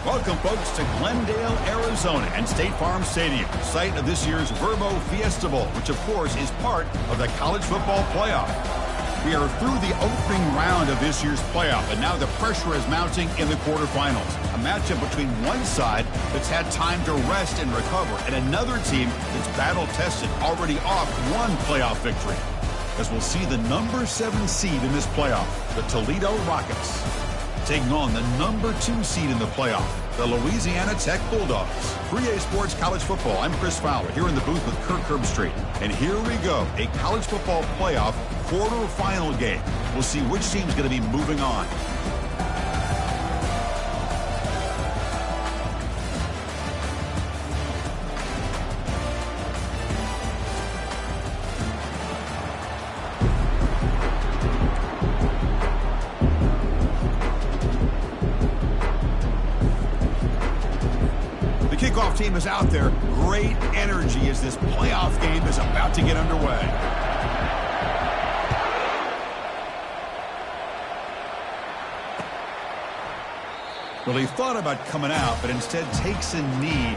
Welcome, folks, to Glendale, Arizona, and State Farm Stadium, site of this year's Verbo Fiesta Bowl, which, of course, is part of the college football playoff. We are through the opening round of this year's playoff, and now the pressure is mounting in the quarterfinals. A matchup between one side that's had time to rest and recover, and another team that's battle-tested, already off one playoff victory. As we'll see the number 7 seed in this playoff, the Toledo Rockets, taking on the number 2 seed in the playoff, the Louisiana Tech Bulldogs. 3A Sports College Football. I'm Chris Fowler here in the booth with Kirk Herbstreit. And here we go, a college football playoff quarterfinal game. We'll see which team's going to be moving on. Kickoff team is out there. Great energy as this playoff game is about to get underway. Well, he thought about coming out, but instead takes a knee.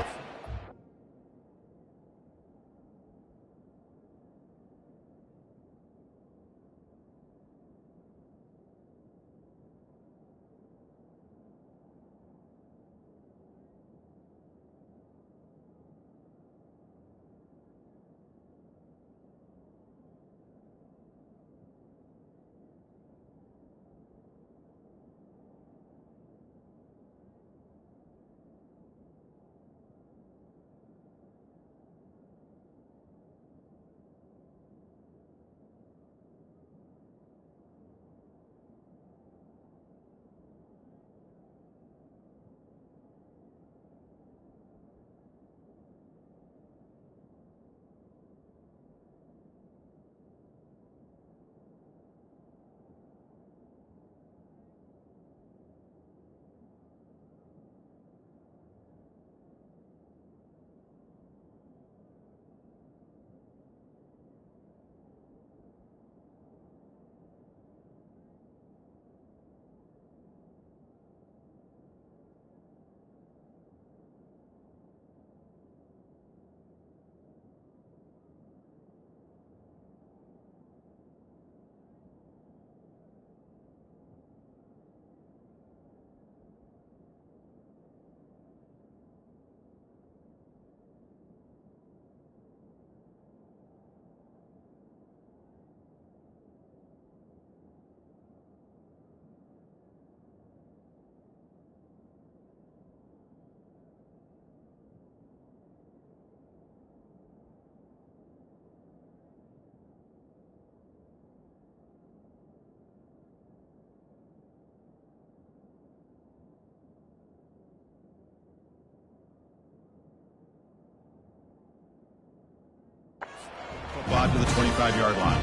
Football to the 25-yard line.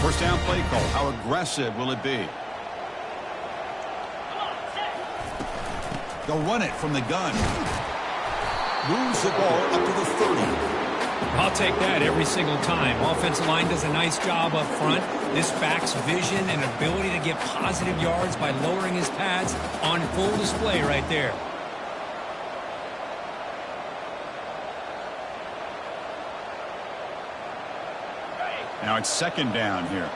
First down play call. How aggressive will it be? They'll run it from the gun. Moves the ball up to the 30. I'll take that every single time. Offensive line does a nice job up front. This back's vision and ability to get positive yards by lowering his pads on full display right there. Now it's second down here.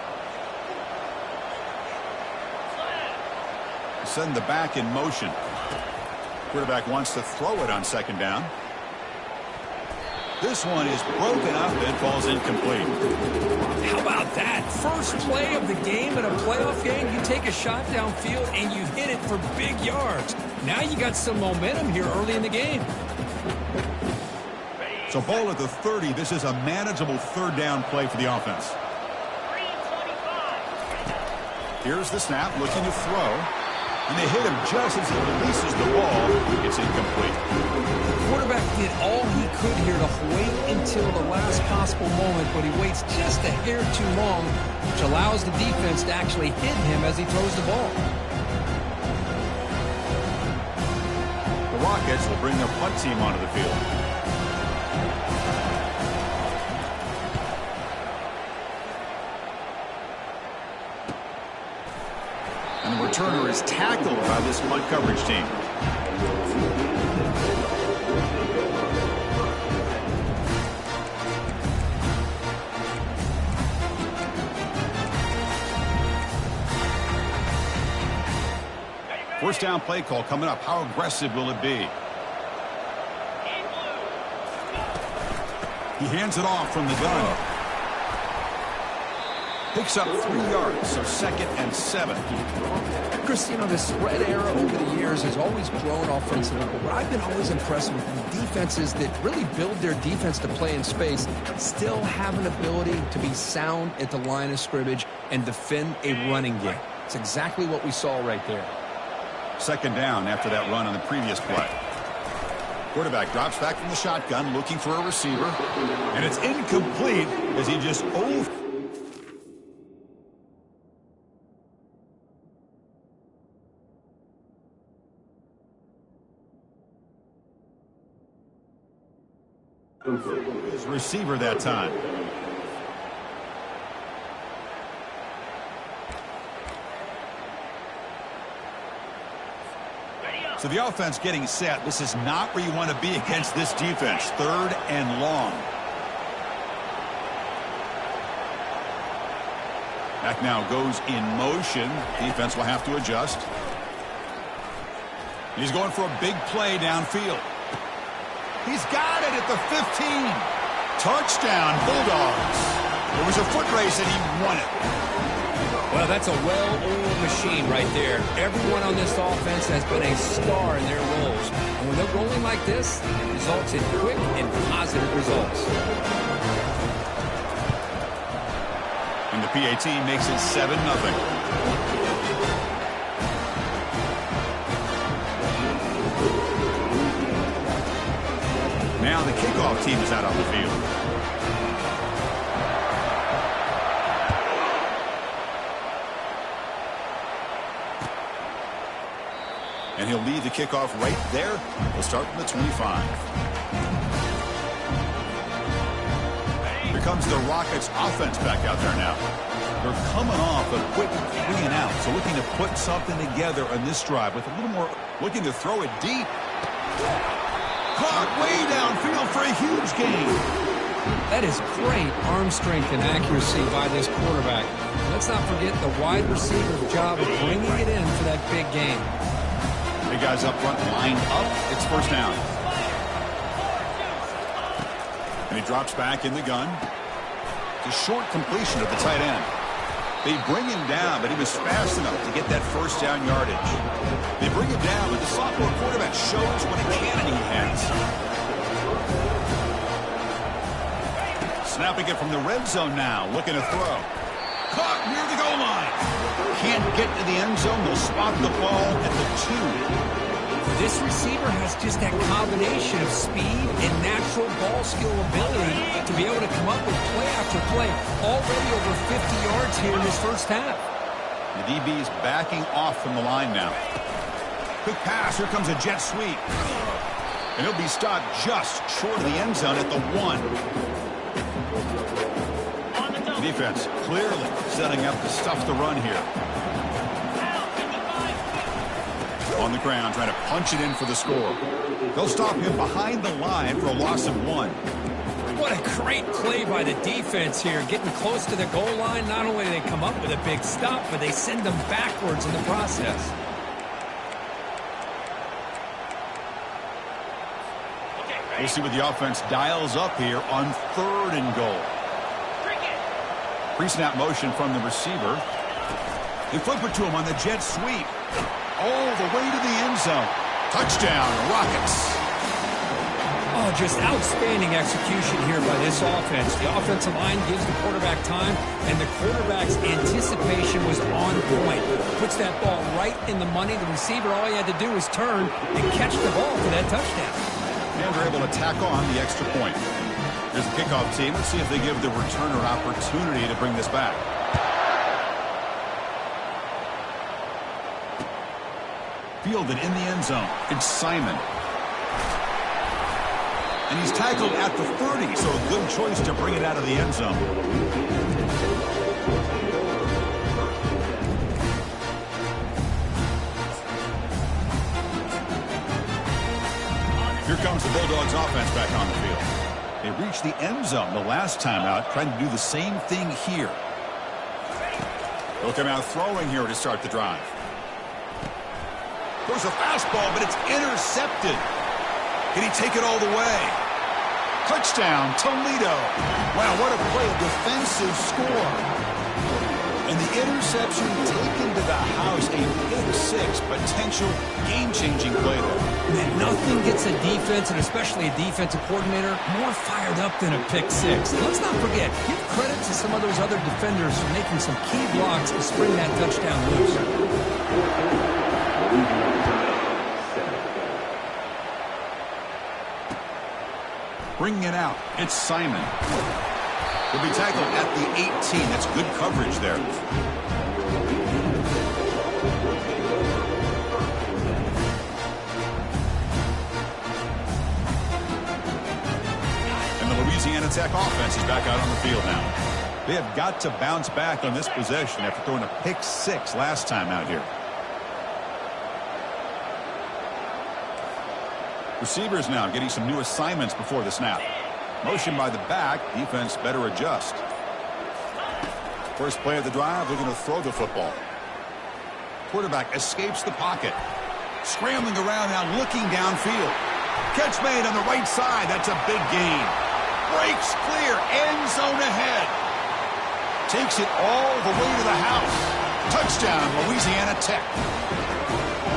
Send the back in motion. Quarterback wants to throw it on second down. This one is broken up and falls incomplete. How about that? First play of the game in a playoff game, you take a shot downfield and you hit it for big yards. Now you got some momentum here early in the game. So ball at the 30. This is a manageable third down play for the offense. Here's the snap, looking to throw. And they hit him just as he releases the ball. It's incomplete. The quarterback did all he could here to wait until the last possible moment, but he waits just a hair too long, which allows the defense to actually hit him as he throws the ball. The Rockets will bring their punt team onto the field. And the returner is tackled by this punt coverage team. First down play call coming up. How aggressive will it be? He hands it off from the gun. Picks up 3 yards, so 2nd and 7. Chris, you know, the spread era over the years has always grown offensively, but what I've been always impressed with is defenses that really build their defense to play in space still have an ability to be sound at the line of scrimmage and defend a running game. It's exactly what we saw right there. 2nd down after that run on the previous play. Quarterback drops back from the shotgun looking for a receiver, and it's incomplete as he just his receiver that time. So the offense getting set. This is not where you want to be against this defense. 3rd and long. Back now goes in motion. Defense will have to adjust. He's going for a big play downfield. He's got it at the 15. Touchdown, Bulldogs. It was a foot race and he won it. Well, that's a well-oiled machine right there. Everyone on this offense has been a star in their roles. And when they're rolling like this, it results in quick and positive results. And the PAT makes it 7-0. Now the kickoff team is out on the field. And he'll lead the kickoff right there. We'll start from the 25. Here comes the Rockets offense back out there now. They're coming off a quick 3 and out, so looking to put something together on this drive with a little more, looking to throw it deep. Caught way downfield for a huge gain. That is great arm strength and accuracy by this quarterback. Let's not forget the wide receiver's job of bringing it in for that big game. Big guys up front lined up. It's 1st down. And he drops back in the gun. It's a short completion of the tight end. They bring him down, but he was fast enough to get that 1st down yardage. They bring him down, but the sophomore quarterback shows what a cannon he has. Snapping it from the red zone now, looking to throw. Caught near the goal line. Can't get to the end zone. They'll spot the ball at the 2. This receiver has just that combination of speed and natural ball skill ability to be able to come up with play after play. Already over 50 yards here in this 1st half. The DB is backing off from the line now. Quick pass. Here comes a jet sweep. And he'll be stopped just short of the end zone at the 1. Defense clearly setting up to stuff the run here. On the ground, trying to punch it in for the score. They'll stop him behind the line for a loss of 1. What a great play by the defense here. Getting close to the goal line, not only do they come up with a big stop, but they send them backwards in the process. We'll see what the offense dials up here on 3rd and goal. Pre-snap motion from the receiver. They flip it to him on the jet sweep. All the way to the end zone. Touchdown, Rockets. Oh, just outstanding execution here by this offense. The offensive line gives the quarterback time, and the quarterback's anticipation was on point. Puts that ball right in the money. The receiver, all he had to do was turn and catch the ball for that touchdown. And they're able to tack on the extra point. There's the kickoff team. Let's see if they give the returner opportunity to bring this back. Fielded in the end zone. It's Simon. And he's tackled at the 30, so a good choice to bring it out of the end zone. The Bulldogs offense back on the field. They reached the end zone the last time out, trying to do the same thing here. They'll come out throwing here to start the drive. Throws a fastball, but it's intercepted. Can he take it all the way? Touchdown, Toledo. Wow, what a play, a defensive score. And the interception taken to the house, a big six, potential game-changing play there. Man, nothing gets a defense, and especially a defensive coordinator, more fired up than a pick six. And let's not forget, give credit to some of those other defenders for making some key blocks to spring that touchdown loose. Bringing it out, it's Simon. He'll be tackled at the 18. That's good coverage there. And the Louisiana Tech offense is back out on the field now. They have got to bounce back on this possession after throwing a pick six last time out here. Receivers now getting some new assignments before the snap. Motion by the back. Defense better adjust. First play of the drive, they're going to throw the football. Quarterback escapes the pocket. Scrambling around now, looking downfield. Catch made on the right side. That's a big gain. Breaks clear. End zone ahead. Takes it all the way to the house. Touchdown, Louisiana Tech.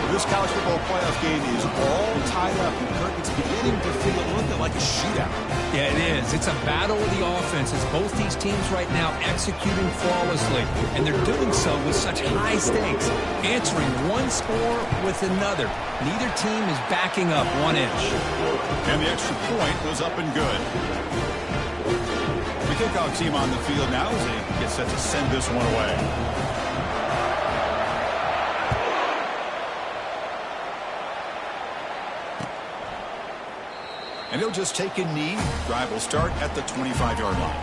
This college football playoff game is all tied up. It's beginning to feel a little bit like a shootout. Yeah, it is. It's a battle of the offenses. Both these teams right now executing flawlessly, and they're doing so with such high stakes, answering one score with another. Neither team is backing up 1 inch. And the extra point was up and good. The kickoff team on the field now as they get set to send this one away. And he'll just take a knee. Drive will start at the 25-yard line.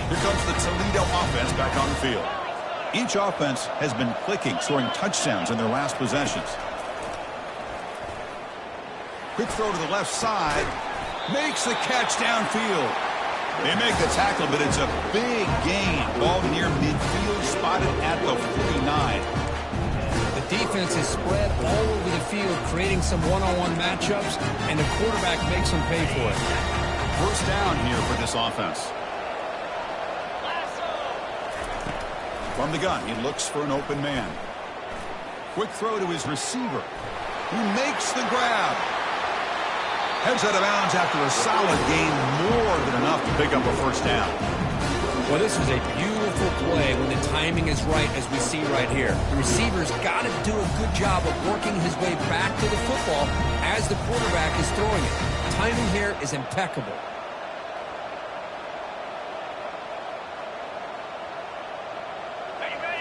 Here comes the Toledo offense back on the field. Each offense has been clicking, scoring touchdowns in their last possessions. Quick throw to the left side. Makes the catch downfield. They make the tackle, but it's a big gain. Ball near midfield, spotted at the 49. The defense is spread all over the field, creating some one-on-one matchups, and the quarterback makes them pay for it. First down here for this offense. From the gun, he looks for an open man. Quick throw to his receiver, who makes the grab. Heads out of bounds after a solid gain, more than enough to pick up a first down. Well, this is a beautiful play when the timing is right, as we see right here. The receiver's got to do a good job of working his way back to the football as the quarterback is throwing it. Timing here is impeccable.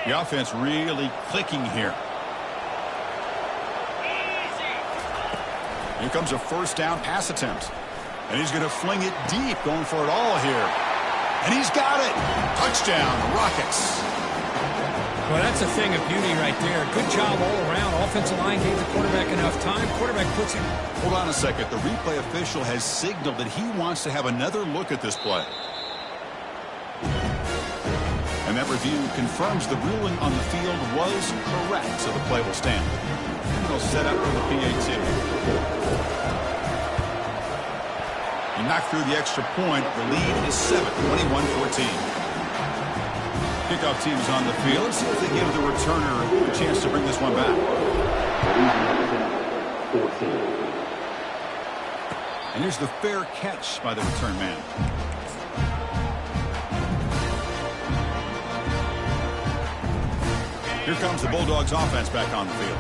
The offense really clicking here. Here comes a first down pass attempt. And he's going to fling it deep, going for it all here. And he's got it. Touchdown, Rockets. Well, that's a thing of beauty right there. Good job all around. Offensive line gave the quarterback enough time. Quarterback puts him. Hold on a second. The replay official has signaled that he wants to have another look at this play. And that review confirms the ruling on the field was correct, so the play will stand. And they'll set up for the PAT. He knocked through the extra point. The lead is 7, 21-14. Kickoff team is on the field. Let's see if they give the returner a chance to bring this one back. And here's the fair catch by the return man. Here comes the Bulldogs offense back on the field.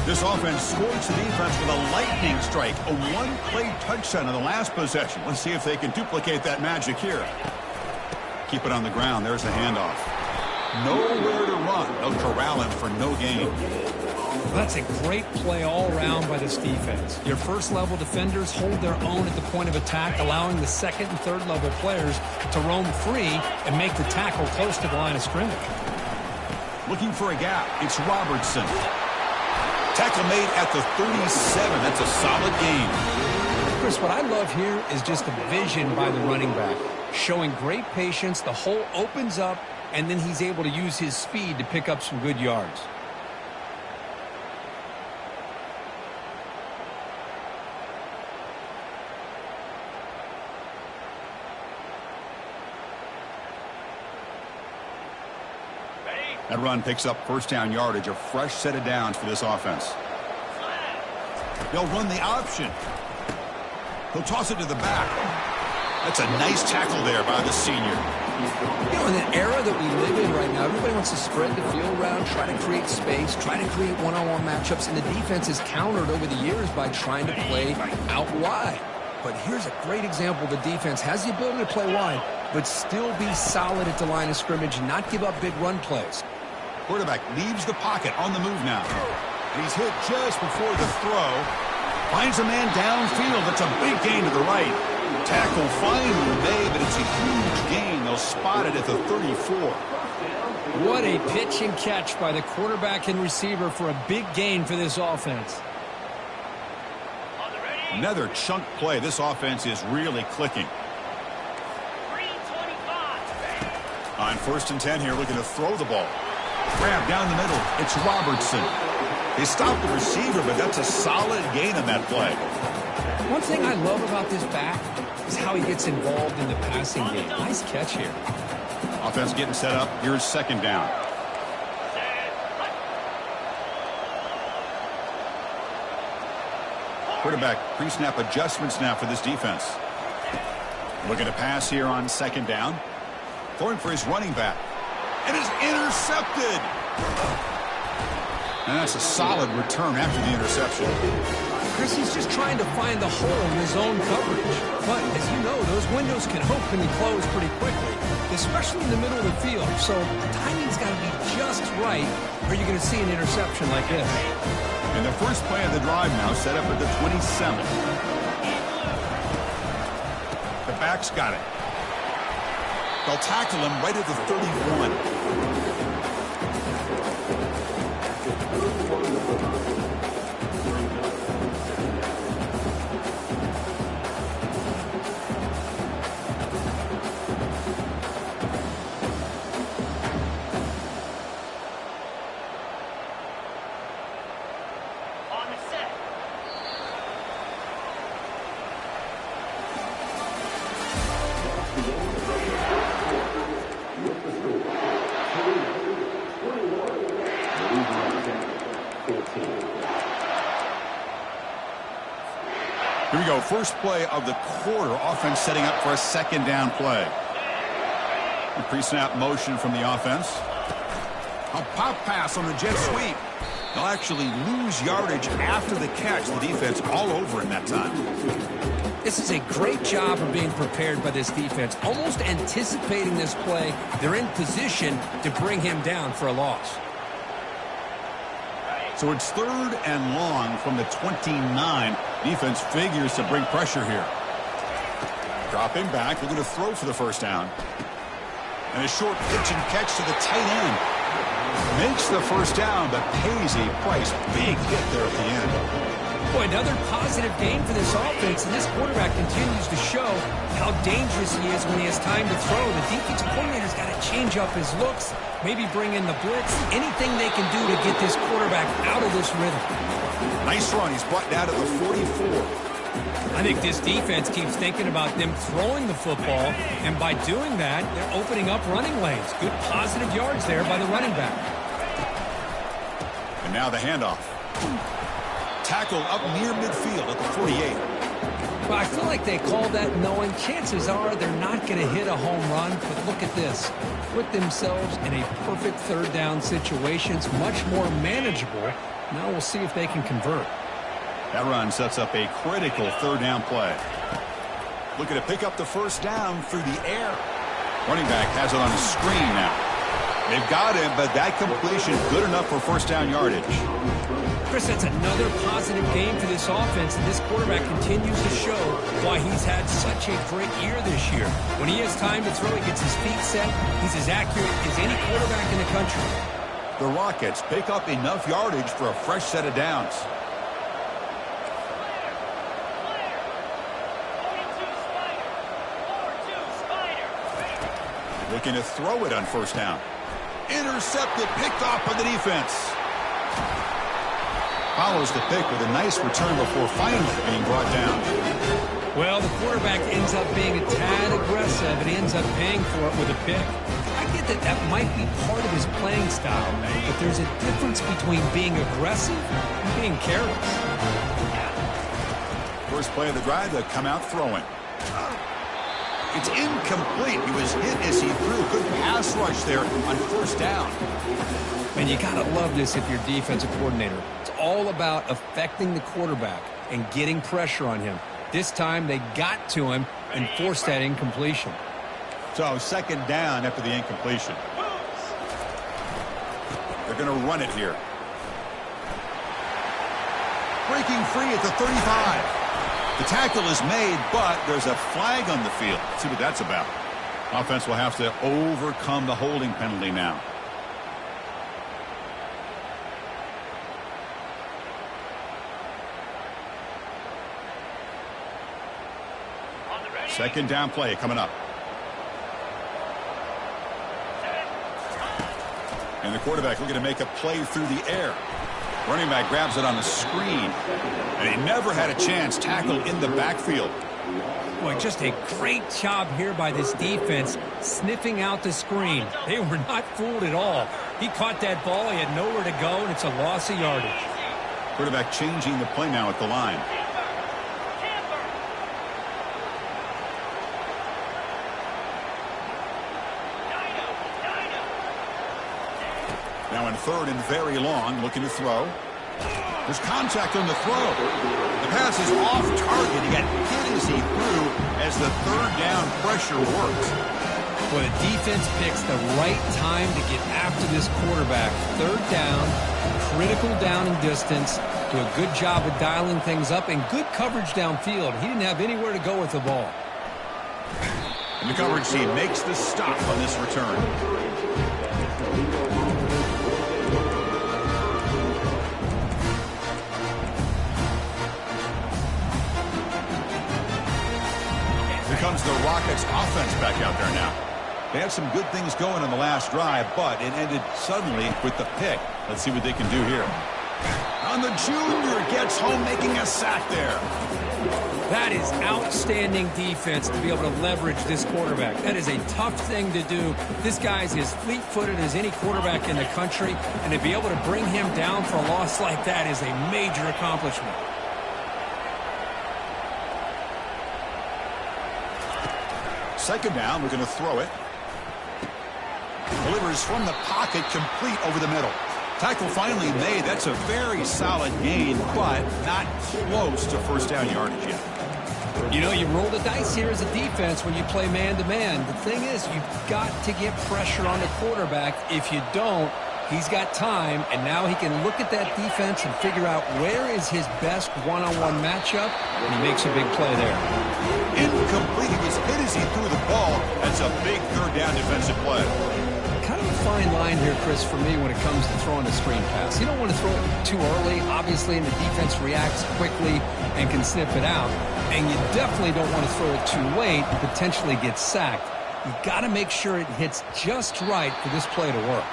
This offense scores the defense with a lightning strike, a one-play touchdown in the last possession. Let's see if they can duplicate that magic here. Keep it on the ground. There's the handoff. Nowhere to run. They'll corral him for no gain. That's a great play all around by this defense. Your first-level defenders hold their own at the point of attack, allowing the second and third-level players to roam free and make the tackle close to the line of scrimmage. Looking for a gap. It's Robertson. Tackle made at the 37. That's a solid gain. Chris, what I love here is just the vision by the running back. Showing great patience, the hole opens up, and then he's able to use his speed to pick up some good yards. That run picks up first down yardage, a fresh set of downs for this offense. They'll run the option. He'll toss it to the back. That's a nice tackle there by the senior. You know, in the era that we live in right now, everybody wants to spread the field around, try to create space, try to create one-on-one matchups, and the defense is countered over the years by trying to play out wide. But here's a great example. The defense has the ability to play wide, but still be solid at the line of scrimmage and not give up big run plays. Quarterback leaves the pocket on the move now. And he's hit just before the throw. Finds a man downfield. That's a big gain to the right. Tackle finally made, but it's a huge gain. They'll spot it at the 34. What a pitch and catch by the quarterback and receiver for a big gain for this offense. Another chunk play. This offense is really clicking. On 1st and 10 here, looking to throw the ball. Grab down the middle. It's Robertson. They stopped the receiver, but that's a solid gain on that play. One thing I love about this back is how he gets involved in the passing game. Nice catch here. Offense getting set up. Here's 2nd down. Quarterback pre-snap adjustments now for this defense. Looking to pass here on 2nd down. Throwing for his running back. And is intercepted. And that's a solid return after the interception. Chris, he's just trying to find the hole in his own coverage. But as you know, those windows can open and close pretty quickly, especially in the middle of the field. So the timing's got to be just right, or you're going to see an interception like this. And the first play of the drive now set up at the 27. The back's got it. They'll tackle him right at the 31. Here we go. First play of the quarter. Offense setting up for a 2nd down play. The pre-snap motion from the offense. A pop pass on the jet sweep. They'll actually lose yardage after the catch. The defense all over in that time. This is a great job of being prepared by this defense. Almost anticipating this play. They're in position to bring him down for a loss. So it's 3rd and long from the 29. Defense figures to bring pressure here. Dropping back, looking to throw for the first down. And a short pitch and catch to the tight end. Makes the first down, but pays a price. Big hit there at the end. Boy, another positive game for this offense, and this quarterback continues to show how dangerous he is when he has time to throw. The defensive coordinator's got to change up his looks, maybe bring in the blitz, anything they can do to get this quarterback out of this rhythm. Nice run. He's brought down at the 44. I think this defense keeps thinking about them throwing the football, and by doing that, they're opening up running lanes. Good positive yards there by the running back. And now the handoff. Tackle up near midfield at the 48. Well, I feel like they called that knowing chances are they're not going to hit a home run, but look at this. Put themselves in a perfect 3rd down situation. It's much more manageable. Now we'll see if they can convert. That run sets up a critical 3rd down play. Looking to pick up the first down through the air. Running back has it on the screen now. They've got him, but that completion good enough for first down yardage. Chris, that's another positive game for this offense, and this quarterback continues to show why he's had such a great year this year. When he has time to throw, he gets his feet set. He's as accurate as any quarterback in the country. The Rockets pick up enough yardage for a fresh set of downs. Looking to throw it on first down. Intercepted, picked off by the defense. Follows the pick with a nice return before finally being brought down. Well, the quarterback ends up being a tad aggressive, and he ends up paying for it with a pick. I get that might be part of his playing style, but there's a difference between being aggressive and being careless. First play of the drive, they come out throwing. It's incomplete. He was hit as he threw. Good pass rush there on first down. And you got to love this if you're defensive coordinator. It's all about affecting the quarterback and getting pressure on him. This time they got to him and forced that incompletion. So second down after the incompletion. They're going to run it here. Breaking free at the 35. The tackle is made, but there's a flag on the field. Let's see what that's about. Offense will have to overcome the holding penalty now. Second down play coming up. And the quarterback looking to make a play through the air. Running back grabs it on the screen. And he never had a chance tackled in the backfield. Boy, just a great job here by this defense, sniffing out the screen. They were not fooled at all. He caught that ball, he had nowhere to go, and it's a loss of yardage. Quarterback changing the play now at the line. Now in third and very long, looking to throw. There's contact on the throw. The pass is off target. He got hit as he threw as the third down pressure works. Well, the defense picks the right time to get after this quarterback. Third down, critical down and distance. Do a good job of dialing things up and good coverage downfield. He didn't have anywhere to go with the ball. And the coverage team makes the stop on this return. Comes the Rockets offense back out there now. They had some good things going on the last drive, but it ended suddenly with the pick. Let's see what they can do here. On the junior, gets home, making a sack there. That is outstanding defense to be able to leverage this quarterback. That is a tough thing to do. This guy's as fleet-footed as any quarterback in the country, and to be able to bring him down for a loss like that is a major accomplishment. Second down, we're going to throw it. Delivers from the pocket, complete over the middle. Tackle finally made. That's a very solid gain, but not close to first down yardage yet. You know, you roll the dice here as a defense when you play man-to-man. The thing is, you've got to get pressure on the quarterback. If you don't, he's got time, and now he can look at that defense and figure out where is his best one-on-one matchup, and he makes a big play there. Incomplete. He was hit as he threw the ball. That's a big third down defensive play. Kind of a fine line here, Chris, for me when it comes to throwing a screen pass. You don't want to throw it too early, obviously, and the defense reacts quickly and can sniff it out. And you definitely don't want to throw it too late and potentially get sacked. You've got to make sure it hits just right for this play to work.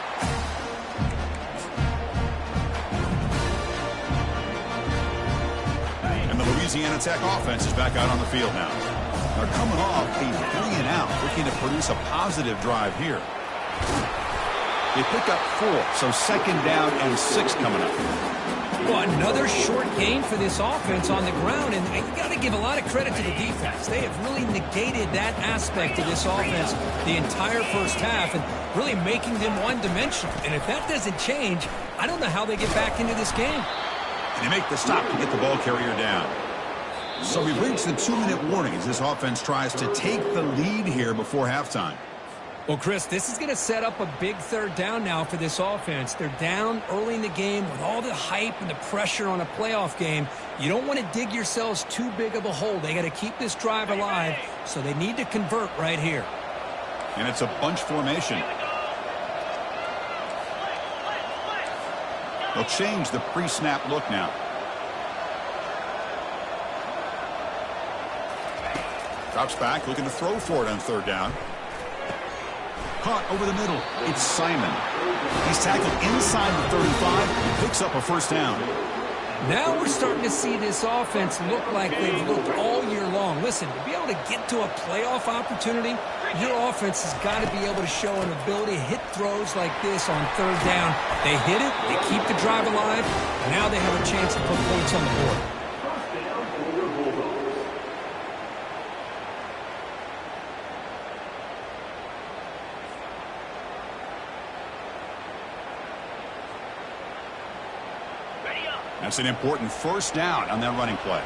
Louisiana Tech offense is back out on the field now. They're coming off a 3-and-out, looking to produce a positive drive here. They pick up 4, so second down and 6 coming up. Well, another short gain for this offense on the ground, and you got to give a lot of credit to the defense. They have really negated that aspect of this offense the entire first half and really making them one-dimensional. And if that doesn't change, I don't know how they get back into this game. And they make the stop to get the ball carrier down. So we've reached the 2-minute warning as this offense tries to take the lead here before halftime. Well, Chris, this is going to set up a big third down now for this offense. They're down early in the game with all the hype and the pressure on a playoff game. You don't want to dig yourselves too big of a hole. They got to keep this drive alive, so they need to convert right here. And it's a bunch formation. They'll change the pre-snap look now. Drops back, looking to throw for it on third down. Caught over the middle. It's Simon. He's tackled inside the 35 and picks up a first down. Now we're starting to see this offense look like they've looked all year long. Listen, to be able to get to a playoff opportunity, your offense has got to be able to show an ability to hit throws like this on third down. They hit it, they keep the drive alive, and now they have a chance to put points on the board. That's an important first down on that running play.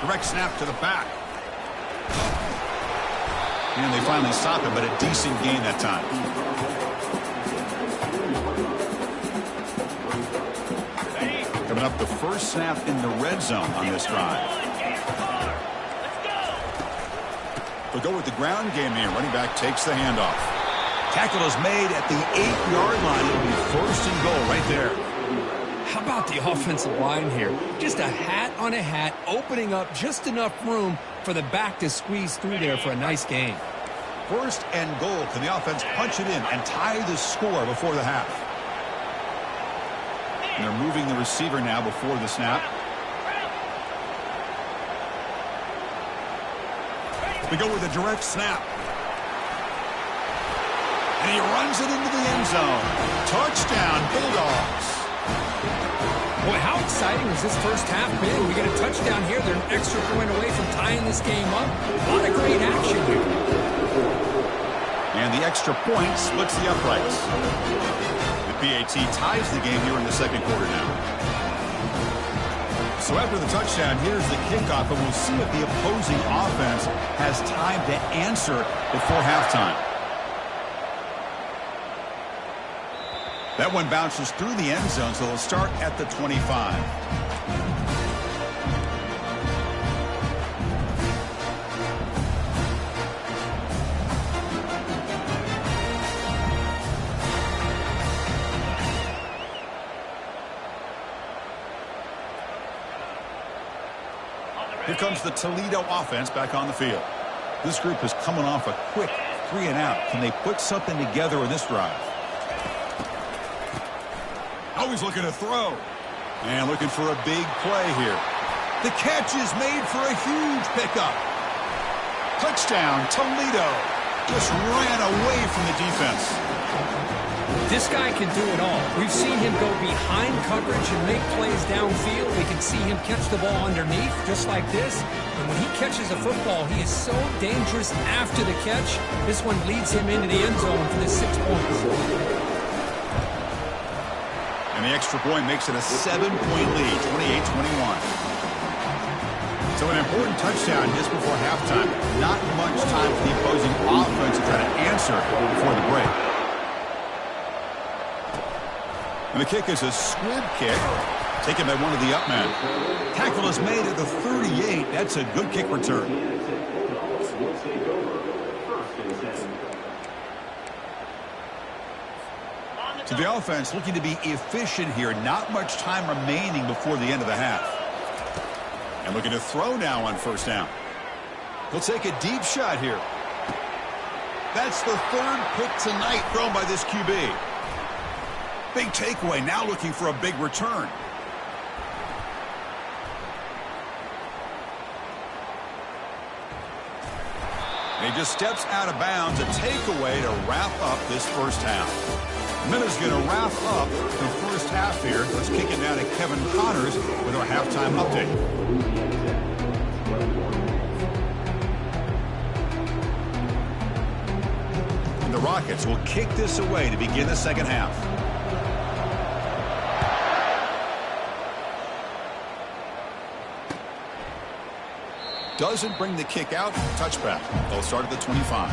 Direct snap to the back. And they finally stop it, but a decent gain that time. Coming up, the first snap in the red zone on this drive. They'll go with the ground game here. Running back takes the handoff. Tackle is made at the 8-yard line. It'll be first and goal right there. How about the offensive line here? Just a hat on a hat, opening up just enough room for the back to squeeze through there for a nice gain. First and goal. Can the offense punch it in and tie the score before the half? And they're moving the receiver now before the snap. We go with a direct snap. And he runs it into the end zone. Touchdown, Bulldogs. Boy, how exciting has this first half been? We get a touchdown here. They're an extra point away from tying this game up. A lot of great action here. And the extra point splits the uprights. The PAT ties the game here in the second quarter now. So after the touchdown, here's the kickoff, and we'll see if the opposing offense has time to answer before halftime. That one bounces through the end zone, so they'll start at the 25. Here comes the Toledo offense back on the field. This group is coming off a quick 3-and-out. Can they put something together in this drive? Always looking to throw. And looking for a big play here. The catch is made for a huge pickup. Touchdown, Toledo. Just ran away from the defense. This guy can do it all. We've seen him go behind coverage and make plays downfield. We can see him catch the ball underneath, just like this. And when he catches a football, he is so dangerous after the catch. This one leads him into the end zone for the 6 points. And the extra point makes it a 7-point lead, 28-21. So an important touchdown just before halftime. Not much time for the opposing offense to try to answer before the break. And the kick is a squib kick, taken by one of the up men. Tackle is made at the 38. That's a good kick return. So the offense looking to be efficient here. Not much time remaining before the end of the half. And looking to throw now on first down. He'll take a deep shot here. That's the third pick tonight thrown by this QB. Big takeaway, now looking for a big return. And he just steps out of bounds, a takeaway to wrap up this first half. Minna's going to wrap up the first half here. Let's kick it down to Kevin Connors with our halftime update. And the Rockets will kick this away to begin the second half. doesn't bring the kick out. Touchback. They'll start at the 25.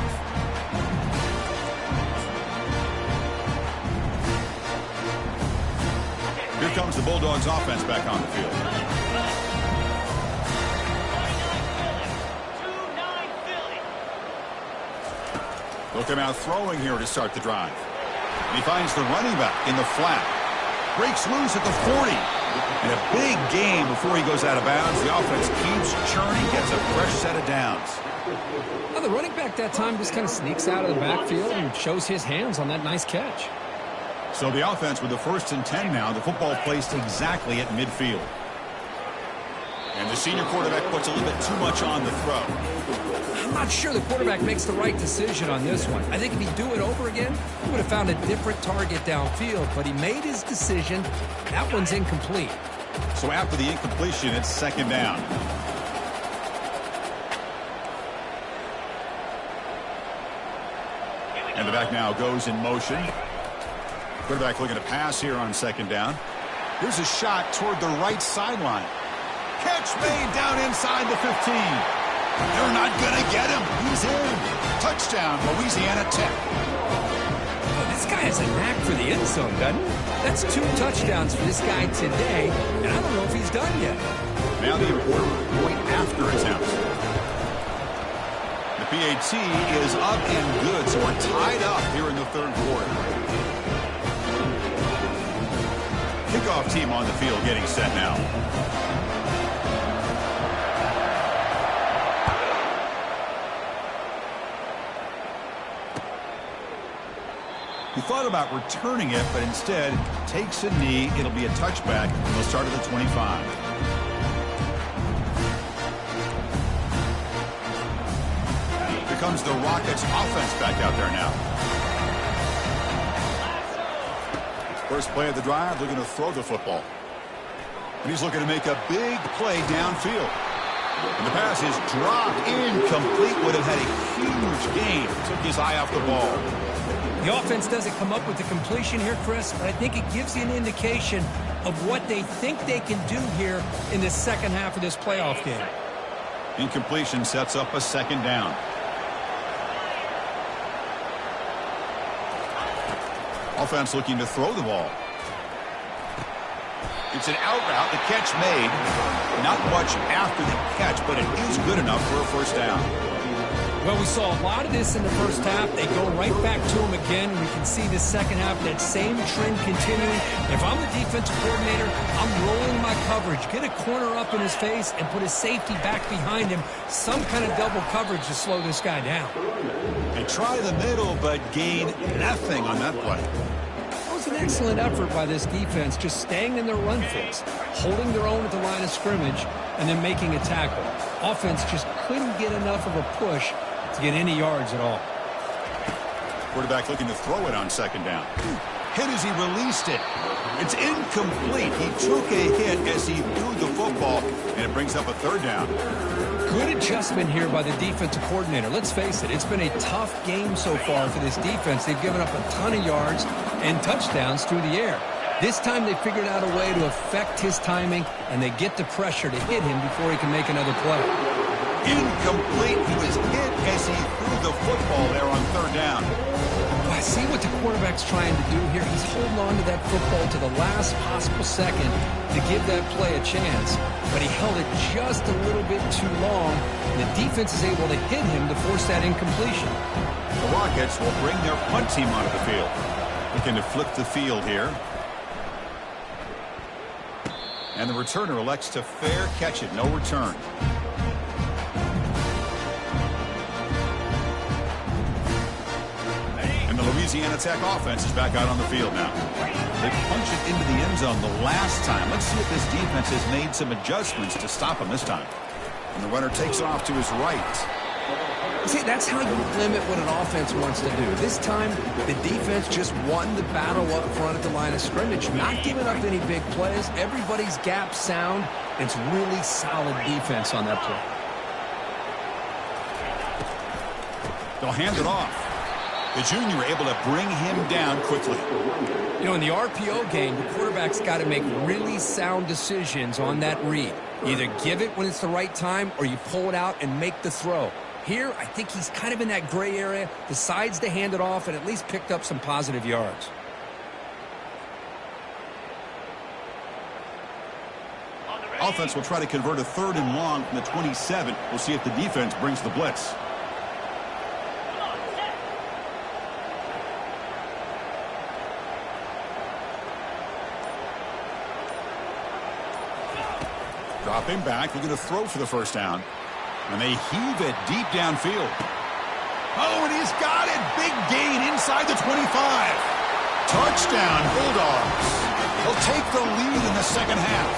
Here comes the Bulldogs offense back on the field. They'll come out throwing here to start the drive. And he finds the running back in the flat. Breaks loose at the 40. And a big game before he goes out of bounds. The offense keeps churning, gets a fresh set of downs. Well, the running back that time just kind of sneaks out of the backfield and shows his hands on that nice catch. So the offense with the 1st and 10 now. The football placed exactly at midfield. And the senior quarterback puts a little bit too much on the throw. I'm not sure the quarterback makes the right decision on this one. I think if he'd do it over again, he would have found a different target downfield. But he made his decision. That one's incomplete. So after the incompletion, it's 2nd down. And the back now goes in motion. Quarterback looking to pass here on 2nd down. Here's a shot toward the right sideline. Catch made down inside the 15. They're not going to get him. He's in. Touchdown, Louisiana Tech. Oh, this guy has a knack for the end zone, doesn't he? That's 2 touchdowns for this guy today, and I don't know if he's done yet. Now the important point after attempt. The PAT is up and good, so we're tied up here in the 3rd quarter. Kickoff team on the field getting set now. He thought about returning it, but instead takes a knee. It'll be a touchback, and they'll start at the 25. Here comes the Rockets offense back out there now. First play of the drive, looking to throw the football. And he's looking to make a big play downfield. And the pass is dropped incomplete. Would have had a huge gain. Took his eye off the ball. The offense doesn't come up with the completion here, Chris, but I think it gives you an indication of what they think they can do here in the second half of this playoff game. Incompletion sets up a 2nd down. Offense looking to throw the ball. It's an out route. The catch made. Not much after the catch, but it is good enough for a 1st down. Well, we saw a lot of this in the first half. They go right back to him again. We can see the second half, that same trend continuing. If I'm the defensive coordinator, I'm rolling my coverage. Get a corner up in his face and put his safety back behind him. Some kind of double coverage to slow this guy down. They try the middle, but gain nothing on that play. That was an excellent effort by this defense, just staying in their run fix, holding their own at the line of scrimmage, and then making a tackle. Offense just couldn't get enough of a push to get any yards at all. Quarterback looking to throw it on 2nd down. Hit as he released it. It's incomplete. He took a hit as he threw the football, and it brings up a 3rd down. Good adjustment here by the defensive coordinator. Let's face it, it's been a tough game so far for this defense. They've given up a ton of yards and touchdowns through the air. This time they figured out a way to affect his timing, and they get the pressure to hit him before he can make another play. Incomplete. He was hit as he threw the football there on 3rd down. I see what the quarterback's trying to do here. He's holding on to that football to the last possible second to give that play a chance, but he held it just a little bit too long, and the defense is able to hit him to force that incompletion. The Rockets will bring their punt team onto the field. Looking to flip the field here. And the returner elects to fair catch it. No return. And the Louisiana Tech offense is back out on the field now. They punched it into the end zone the last time. Let's see if this defense has made some adjustments to stop him this time. And the runner takes off to his right. See, that's how you limit what an offense wants to do. This time, the defense just won the battle up front at the line of scrimmage, not giving up any big plays. Everybody's gap sound. It's really solid defense on that play. They'll hand it off. The junior able to bring him down quickly. You know, in the RPO game, the quarterback's got to make really sound decisions on that read. Either give it when it's the right time or you pull it out and make the throw. Here, I think he's kind of in that gray area, decides to hand it off and at least picked up some positive yards. Offense will try to convert a 3rd and long from the 27. We'll see if the defense brings the blitz. Dropping back, looking to throw for the first down. And they heave it deep downfield. Oh, and he's got it. Big gain inside the 25. Touchdown, Bulldogs. They'll take the lead in the second half.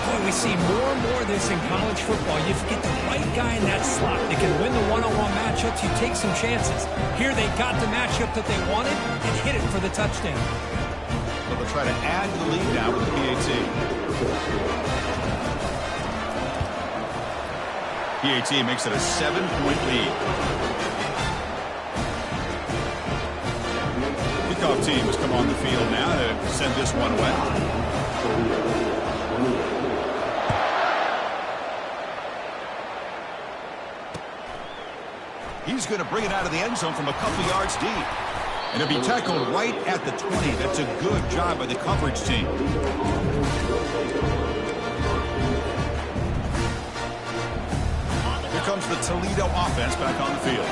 Boy, we see more and more of this in college football. You get the right guy in that slot that can win the one-on-one matchups. You take some chances. Here they got the matchup that they wanted and hit it for the touchdown. But they'll try to add to the lead now with the PAT. PAT makes it a 7-point lead. Kickoff team has come on the field now to send this one away. He's going to bring it out of the end zone from a couple yards deep. And it'll be tackled right at the 20. That's a good job by the coverage team. Here comes the Toledo offense back on the field.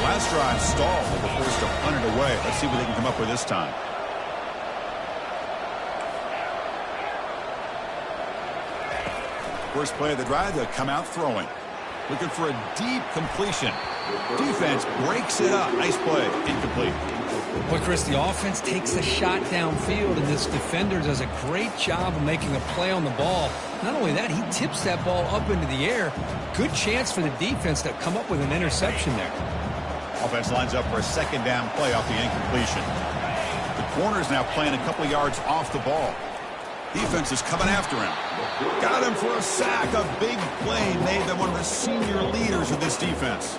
Last drive stalled. They were forced to punt it away. Let's see what they can come up with this time. First play of the drive, they'll come out throwing. Looking for a deep completion. Defense breaks it up. Nice play. Incomplete. But Chris, the offense takes a shot downfield, and this defender does a great job of making a play on the ball. Not only that, he tips that ball up into the air. Good chance for the defense to come up with an interception there. Offense lines up for a 2nd down play off the incompletion. The corner's now playing a couple of yards off the ball. Defense is coming after him. Got him for a sack. A big play made by one of the senior leaders of this defense.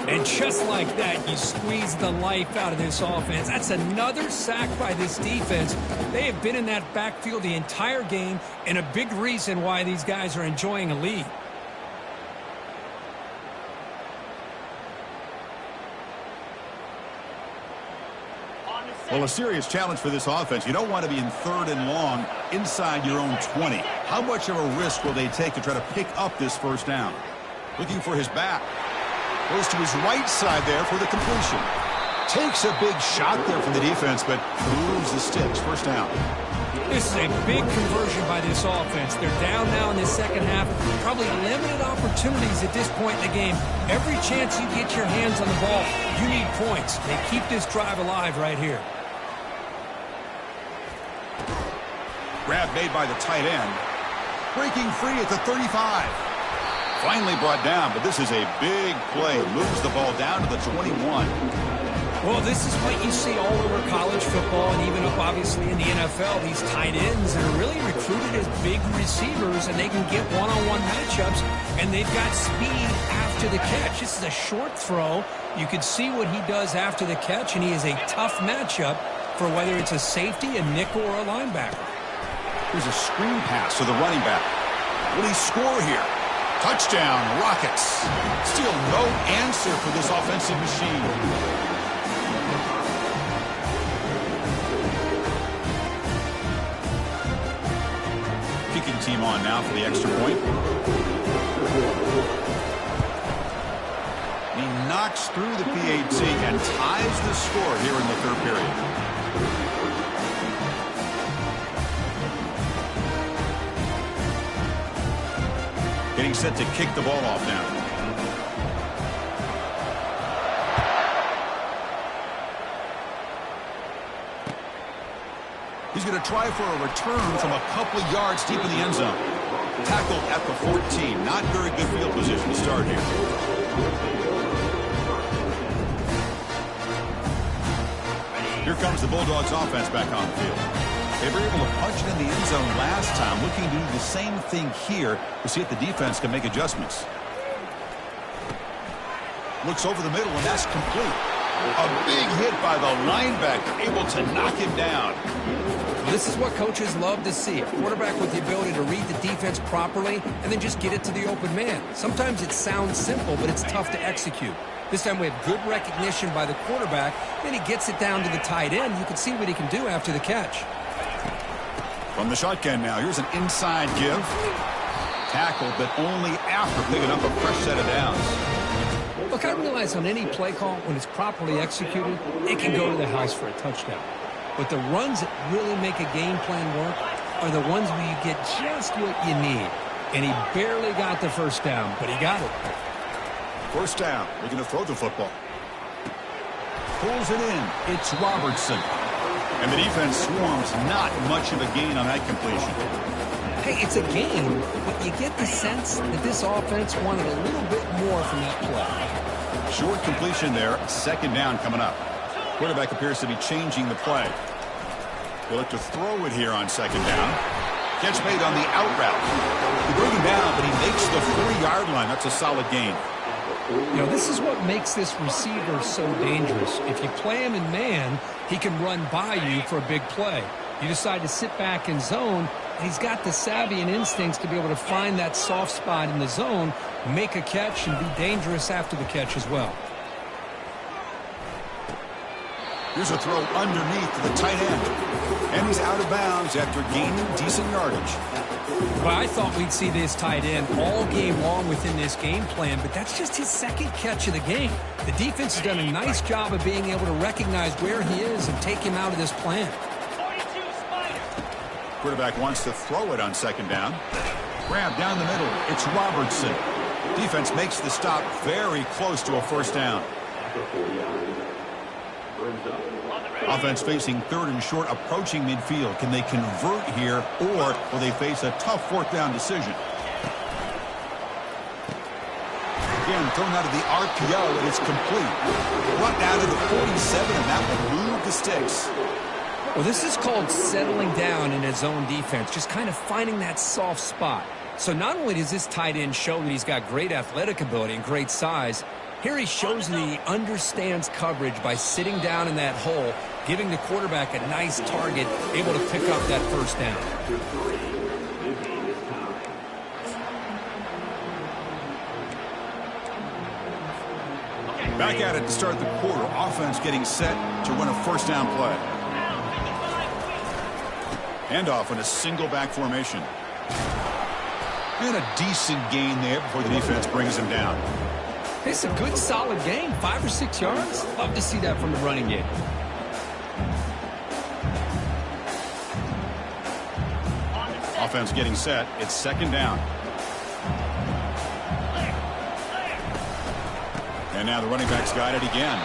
And just like that, you squeeze the life out of this offense. That's another sack by this defense. They have been in that backfield the entire game, and a big reason why these guys are enjoying a lead. Well, a serious challenge for this offense. You don't want to be in 3rd and long inside your own 20. How much of a risk will they take to try to pick up this first down? Looking for his back. Goes to his right side there for the completion. Takes a big shot there from the defense, but moves the sticks. First down. This is a big conversion by this offense. They're down now in the second half. Probably limited opportunities at this point in the game. Every chance you get your hands on the ball, you need points. They keep this drive alive right here. Grab made by the tight end. Breaking free at the 35. Finally brought down, but this is a big play. Moves the ball down to the 21. Well, this is what you see all over college football and even up, obviously, in the NFL. These tight ends are really recruited as big receivers, and they can get one-on-one matchups, and they've got speed after the catch. This is a short throw. You can see what he does after the catch, and he is a tough matchup for whether it's a safety, a nickel, or a linebacker. Here's a screen pass to the running back. Will he score here? Touchdown, Rockets. Still no answer for this offensive machine. Kicking team on now for the extra point. He knocks through the PAT and ties the score here in the 3rd period. Getting set to kick the ball off now. He's going to try for a return from a couple of yards deep in the end zone. Tackled at the 14. Not very good field position to start here. Here comes the Bulldogs offense back on the field. They were able to punch it in the end zone last time, looking to do the same thing here to see if the defense can make adjustments. Looks over the middle, and that's complete. A big hit by the linebacker, able to knock him down. This is what coaches love to see, a quarterback with the ability to read the defense properly and then just get it to the open man. Sometimes it sounds simple, but it's tough to execute. This time we have good recognition by the quarterback, then he gets it down to the tight end. You can see what he can do after the catch. From the shotgun now, here's an inside give. Tackled, but only after picking up a fresh set of downs. Look, I realize on any play call, when it's properly executed, it can go to the house for a touchdown. But the runs that really make a game plan work are the ones where you get just what you need. And he barely got the first down, but he got it. First down, looking to throw the football. Pulls it in. It's Robertson. And the defense swarms, not much of a gain on that completion. Hey, it's a game, but you get the sense that this offense wanted a little bit more from that play. Short completion there. Second down coming up. Quarterback appears to be changing the play. He'll look to throw it here on second down. Catch made on the out route. He bring him down, but he makes the 3-yard line. That's a solid gain. You know, this is what makes this receiver so dangerous. If you play him in man, he can run by you for a big play. You decide to sit back in zone, and he's got the savvy and instincts to be able to find that soft spot in the zone, make a catch, and be dangerous after the catch as well. Here's a throw underneath to the tight end. And he's out of bounds after gaining decent yardage. Well, I thought we'd see this tight end all game long within this game plan, but that's just his second catch of the game. The defense has done a nice job of being able to recognize where he is and take him out of this plan. Quarterback wants to throw it on second down. Grab down the middle. It's Robertson. Defense makes the stop very close to a first down. Offense facing third and short, approaching midfield. Can they convert here, or will they face a tough fourth down decision? Again, thrown out of the RPO, and it's complete. Brought down to the 47, and that will move the sticks. Well, this is called settling down in his own defense, just kind of finding that soft spot. So not only does this tight end show that he's got great athletic ability and great size, here he shows that he understands coverage by sitting down in that hole, giving the quarterback a nice target, able to pick up that first down. Back at it to start the quarter. Offense getting set to run a first down play. Handoff in a single back formation. And a decent gain there before the defense brings him down. It's a good, solid game. 5 or 6 yards. Love to see that from the running game. Offense getting set. It's second down. And now the running back's got it again.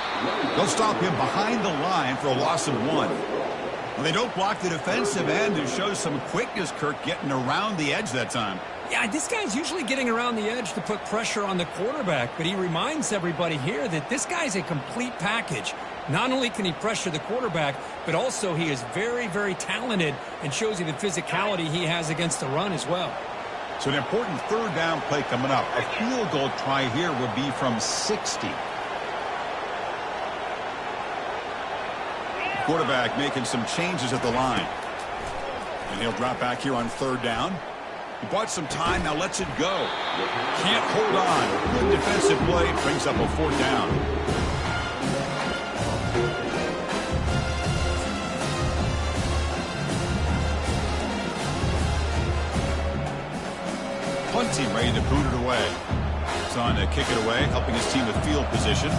They'll stop him behind the line for a loss of 1. Well, they don't block the defensive end. It shows some quickness, Kirk, getting around the edge that time. Yeah, this guy's usually getting around the edge to put pressure on the quarterback, but he reminds everybody here that this guy's a complete package. Not only can he pressure the quarterback, but also he is very, very talented and shows you the physicality he has against the run as well. So an important third down play coming up. A field goal try here would be from 60. Quarterback making some changes at the line. And he'll drop back here on third down. He bought some time, now lets it go. Can't hold on. Good defensive play, brings up a fourth down. Punt team ready to boot it away. It's on to kick it away, helping his team with field position.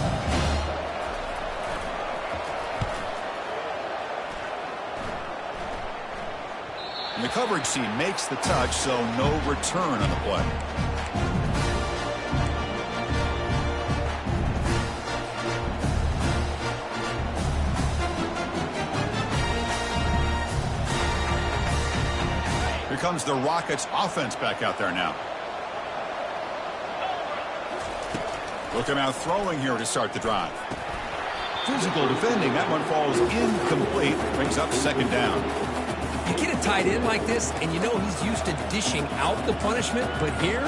And the coverage team makes the touch, so no return on the play. Here comes the Rockets offense back out there now. Looking out throwing here to start the drive. Physical defending. That one falls incomplete. Brings up second down. You get a tight end like this, and you know he's used to dishing out the punishment, but here,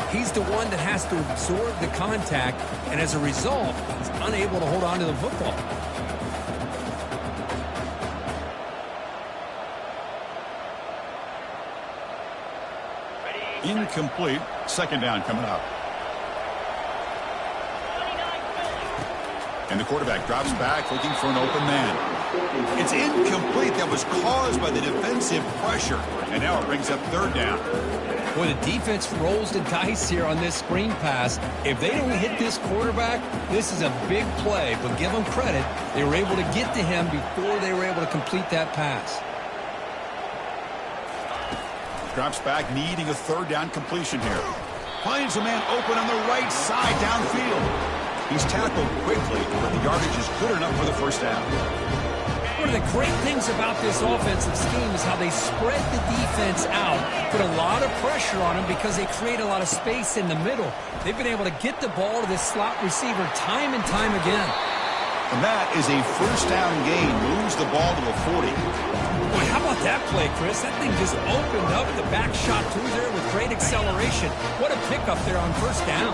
he's the one that has to absorb the contact, and as a result, he's unable to hold on to the football. Incomplete. Second down coming up. And the quarterback drops back looking for an open man. It's incomplete. That was caused by the defensive pressure. And now it brings up third down. Well, the defense rolls the dice here on this screen pass. If they don't hit this quarterback, this is a big play. But give them credit. They were able to get to him before they were able to complete that pass. Drops back, needing a third down completion here. Finds a man open on the right side downfield. He's tackled quickly, but the yardage is good enough for the first down. One of the great things about this offensive scheme is how they spread the defense out, put a lot of pressure on them because they create a lot of space in the middle. They've been able to get the ball to this slot receiver time and time again. And that is a first down gain. Moves the ball to the 40. Boy, how about that play, Chris? That thing just opened up. The back shot through there with great acceleration. What a pickup there on first down.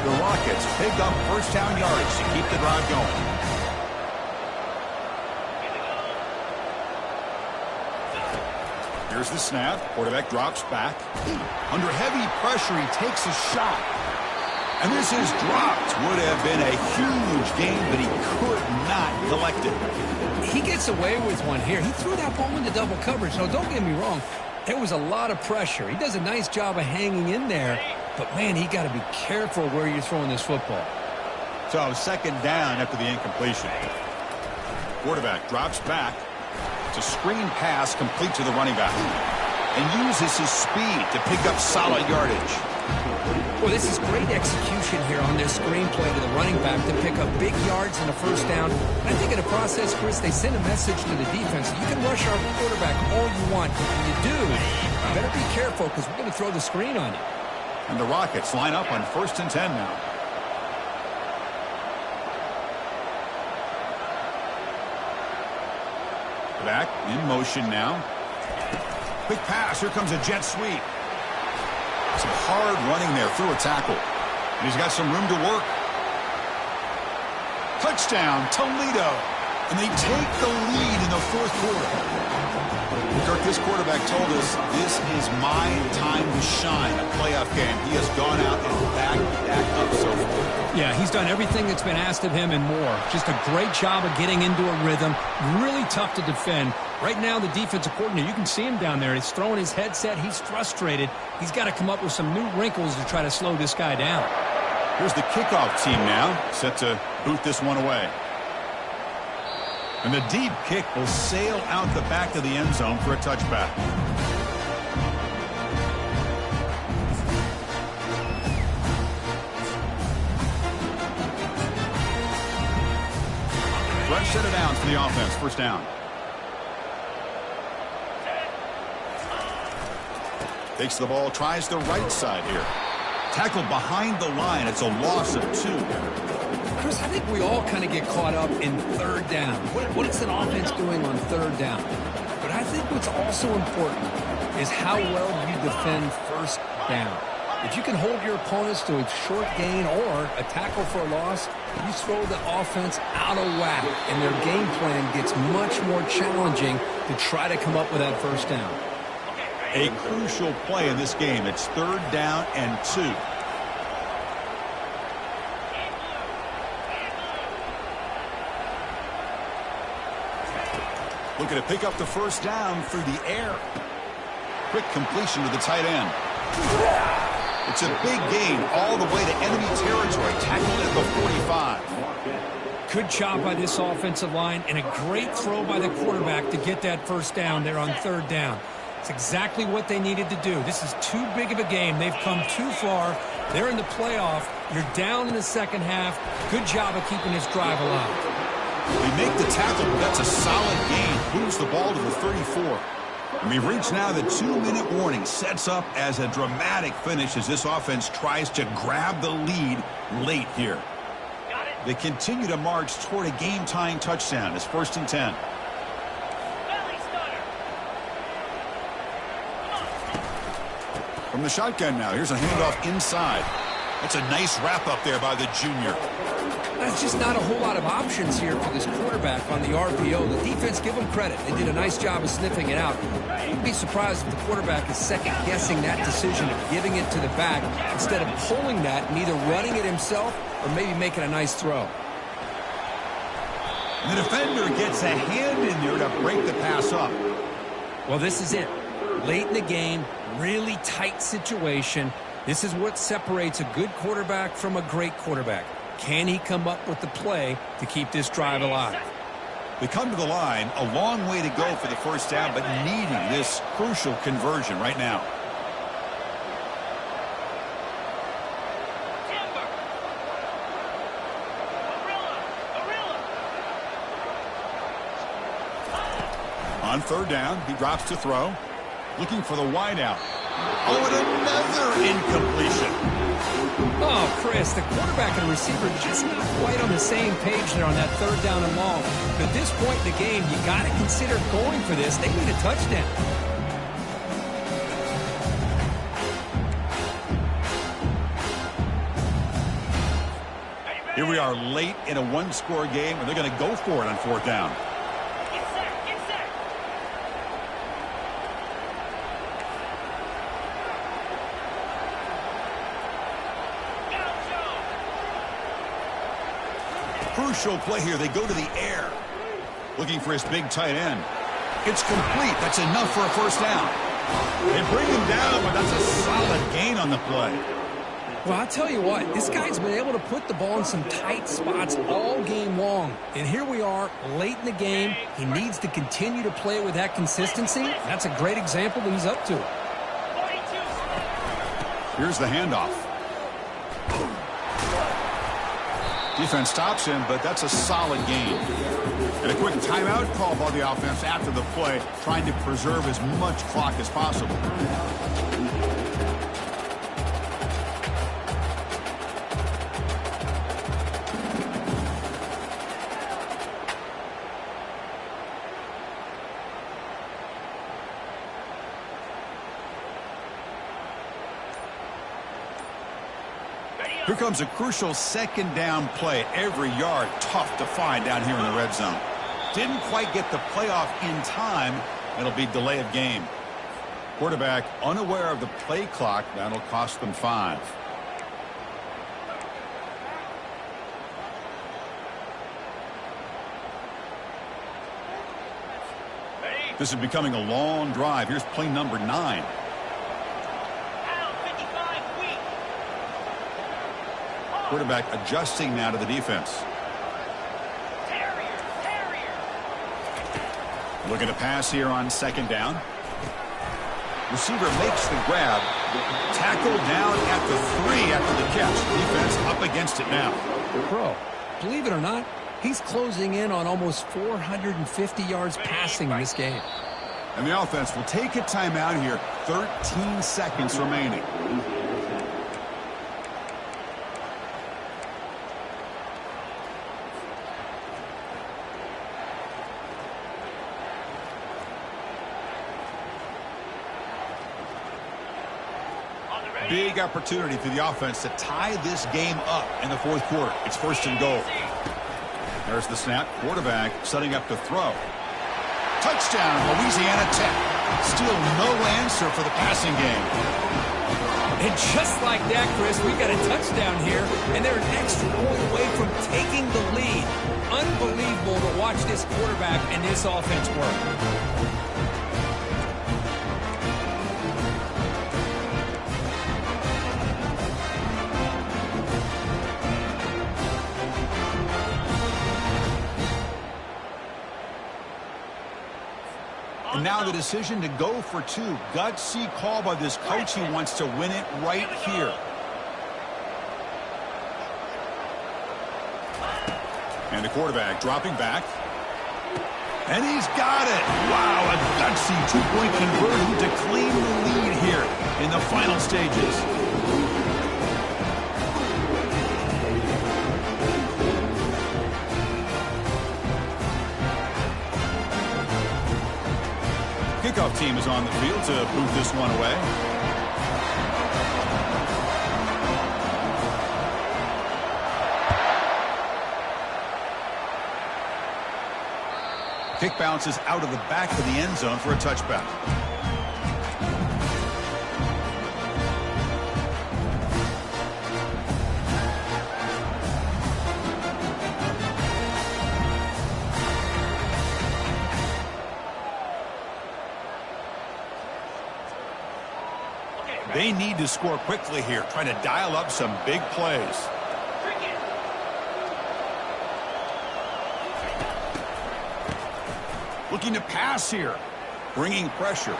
The Rockets pick up first down yardage to keep the drive going. Here's the snap. Quarterback drops back. Under heavy pressure, he takes a shot. And this is dropped. Would have been a huge game, but he could not collect it. He gets away with one here. He threw that ball into double coverage. Now, don't get me wrong. There was a lot of pressure. He does a nice job of hanging in there. But, man, he got to be careful where you're throwing this football. So, second down after the incompletion. Quarterback drops back. It's a screen pass complete to the running back. And uses his speed to pick up solid yardage. Well, this is great execution here on this screen play to the running back to pick up big yards in the first down. I think in the process, Chris, they send a message to the defense. You can rush our quarterback all you want. When you do, you better be careful because we're going to throw the screen on you. And the Rockets line up on 1st and 10 now. Back in motion now. Quick pass. Here comes a jet sweep. Some hard running there through a tackle. And he's got some room to work. Touchdown, Toledo. And they take the lead in the fourth quarter. Kirk, this quarterback told us this is my time to shine, a playoff game. He has gone out and backed up so far. Yeah, he's done everything that's been asked of him and more. Just a great job of getting into a rhythm. Really tough to defend. Right now, the defensive coordinator, you can see him down there. He's throwing his headset. He's frustrated. He's got to come up with some new wrinkles to try to slow this guy down. Here's the kickoff team now, set to boot this one away. And the deep kick will sail out the back of the end zone for a touchback. Fresh set of downs for the offense. First down. Takes the ball, tries the right side here. Tackled behind the line. It's a loss of 2. Chris, I think we all kind of get caught up in third down. What is an offense doing on third down? But I think what's also important is how well you defend first down. If you can hold your opponents to a short gain or a tackle for a loss, you throw the offense out of whack, and their game plan gets much more challenging to try to come up with that first down. A crucial play in this game. It's third down and 2. Looking to pick up the first down through the air. Quick completion to the tight end. It's a big gain all the way to enemy territory. Tackled at the 45. Good job by this offensive line and a great throw by the quarterback to get that first down there on third down. It's exactly what they needed to do. This is too big of a game. They've come too far. They're in the playoff. You're down in the second half. Good job of keeping this drive alive. They make the tackle, but that's a solid gain. Moves the ball to the 34. And we've reached now the 2-minute warning. Sets up as a dramatic finish as this offense tries to grab the lead late here. They continue to march toward a game-tying touchdown. It's 1st and 10. From the shotgun now, here's a handoff inside. That's a nice wrap up there by the junior. There's just not a whole lot of options here for this quarterback on the RPO. The defense, give them credit. They did a nice job of sniffing it out. I wouldn't be surprised if the quarterback is second-guessing that decision of giving it to the back instead of pulling that and either running it himself or maybe making a nice throw. The defender gets a hand in there to break the pass up. Well, this is it. Late in the game, really tight situation. This is what separates a good quarterback from a great quarterback. Can he come up with the play to keep this drive alive? We come to the line, a long way to go for the first down, but needing this crucial conversion right now. On third down, he drops to throw, looking for the wideout. Oh, and another incompletion. Oh, Chris, the quarterback and the receiver just not quite on the same page there on that third down and long. But at this point in the game, you got to consider going for this. They need a touchdown. Here we are late in a one-score game, and they're going to go for it on fourth down. Crucial play here. They go to the air. Looking for his big tight end. It's complete. That's enough for a first down. They bring him down, but that's a solid gain on the play. Well, I'll tell you what, this guy's been able to put the ball in some tight spots all game long. And here we are, late in the game. He needs to continue to play with that consistency. That's a great example that he's up to. Here's the handoff. Defense stops him, but that's a solid gain. And a quick timeout call by the offense after the play, trying to preserve as much clock as possible. Here comes a crucial second down play. Every yard tough to find down here in the red zone. Didn't quite get the playoff in time. It'll be delay of game. Quarterback unaware of the play clock. That'll cost them 5. This is becoming a long drive. Here's play number 9. Quarterback adjusting now to the defense. Looking to pass here on second down. Receiver makes the grab. Tackle down at the 3 after the catch. Defense up against it now. Bro, believe it or not, he's closing in on almost 450 yards passing in this game. And the offense will take a timeout here. 13 seconds remaining. Big opportunity for the offense to tie this game up in the fourth quarter. It's first and goal. There's the snap. Quarterback setting up to throw. Touchdown, Louisiana Tech. Still no answer for the passing game. And just like that, Chris, we got a touchdown here, and they're an extra point away from taking the lead. Unbelievable to watch this quarterback and this offense work. And now the decision to go for 2. Gutsy call by this coach. He wants to win it right here. And the quarterback dropping back. And he's got it. Wow, a gutsy 2-point conversion to claim the lead here in the final stages. Kickoff team is on the field to boot this one away. Kick bounces out of the back of the end zone for a touchback. They need to score quickly here, trying to dial up some big plays. Looking to pass here, bringing pressure.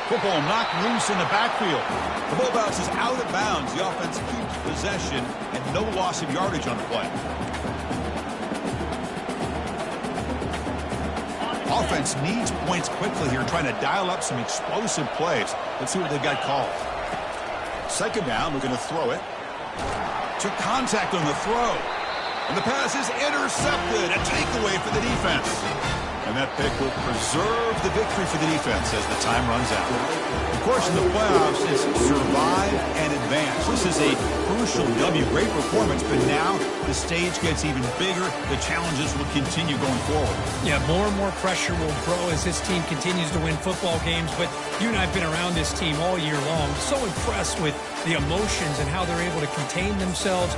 Football knocked loose in the backfield. The ball bounces out of bounds. The offense keeps possession and no loss of yardage on the play. Offense needs points quickly here, trying to dial up some explosive plays. Let's see what they've got called. Second down, we're going to throw it. Took contact on the throw. And the pass is intercepted. A takeaway for the defense. And that pick will preserve the victory for the defense as the time runs out. Of course, in the playoffs, it's survive and advance. This is a crucial W. Great performance, but now the stage gets even bigger. The challenges will continue going forward. Yeah, more and more pressure will grow as this team continues to win football games. But you and I have been around this team all year long. So impressed with the emotions and how they're able to contain themselves,